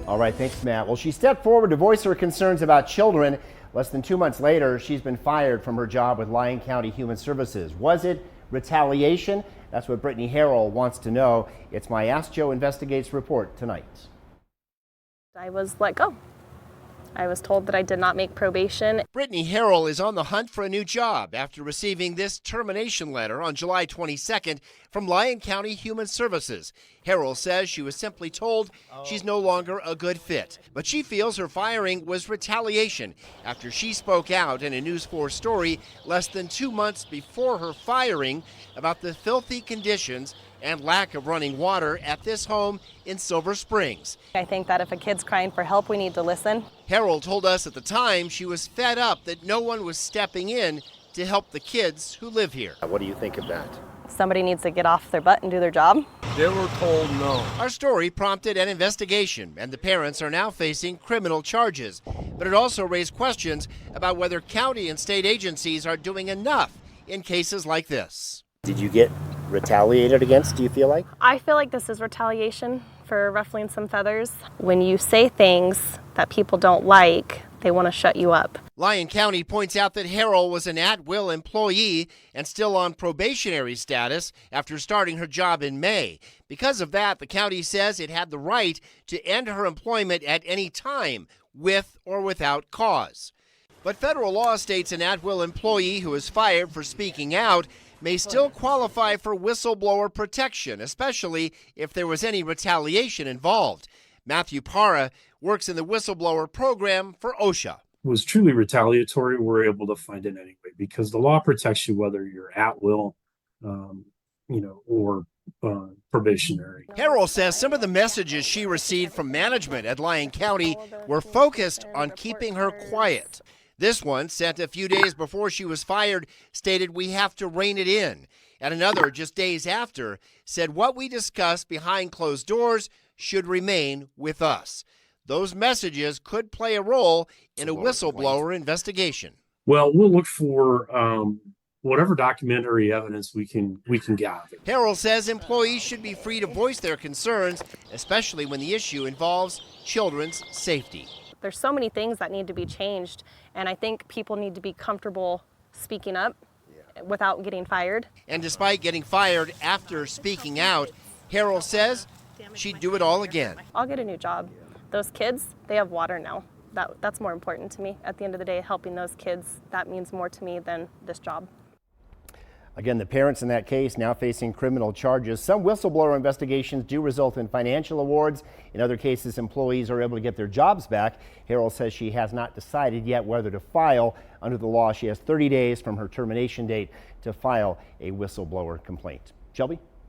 All right, thanks, Matt. Well, she stepped forward to voice her concerns about children. Less than 2 months later, she's been fired from her job with Lyon County Human Services. Was it retaliation? That's what Brittany Harrell wants to know. It's my Ask Joe Investigates report tonight. I was let go. I was told that I did not make probation. Brittany Harrell is on the hunt for a new job after receiving this termination letter on July 22nd from Lyon County Human Services. Harrell says she was simply told she's no longer a good fit, but she feels her firing was retaliation after she spoke out in a News 4 story less than 2 months before her firing about the filthy conditions and lack of running water at this home in Silver Springs. I think that if a kid's crying for help, we need to listen. Harrell told us at the time she was fed up that no one was stepping in to help the kids who live here. What do you think of that? Somebody needs to get off their butt and do their job. They were told no. Our story prompted an investigation, and the parents are now facing criminal charges. But it also raised questions about whether county and state agencies are doing enough in cases like this. Did you get retaliated against, do you feel like? I feel like this is retaliation for ruffling some feathers. When you say things that people don't like, they want to shut you up. Lyon County points out that Harrell was an at-will employee and still on probationary status after starting her job in May. Because of that, the county says it had the right to end her employment at any time, with or without cause. But federal law states an at-will employee who is fired for speaking out may still qualify for whistleblower protection, especially if there was any retaliation involved. Matthew Parra works in the whistleblower program for OSHA. Was truly retaliatory, we're able to find it anyway, because the law protects you whether you're at will, or probationary. Harrell says some of the messages she received from management at Lyon County were focused on keeping her quiet. This one, sent a few days before she was fired, stated we have to rein it in. And another, just days after, said what we discussed behind closed doors should remain with us. Those messages could play a role in a whistleblower investigation. Well, we'll look for whatever documentary evidence we can gather. Harrell says employees should be free to voice their concerns, especially when the issue involves children's safety. There's so many things that need to be changed, and I think people need to be comfortable speaking up without getting fired. And despite getting fired after speaking out, Harrell says she'd do it all again. I'll get a new job. Those kids, they have water now. That's more important to me. At the end of the day, helping those kids, that means more to me than this job. Again, the parents in that case now facing criminal charges. Some whistleblower investigations do result in financial awards. In other cases, employees are able to get their jobs back. Harrell says she has not decided yet whether to file. Under the law, she has 30 days from her termination date to file a whistleblower complaint. Shelby?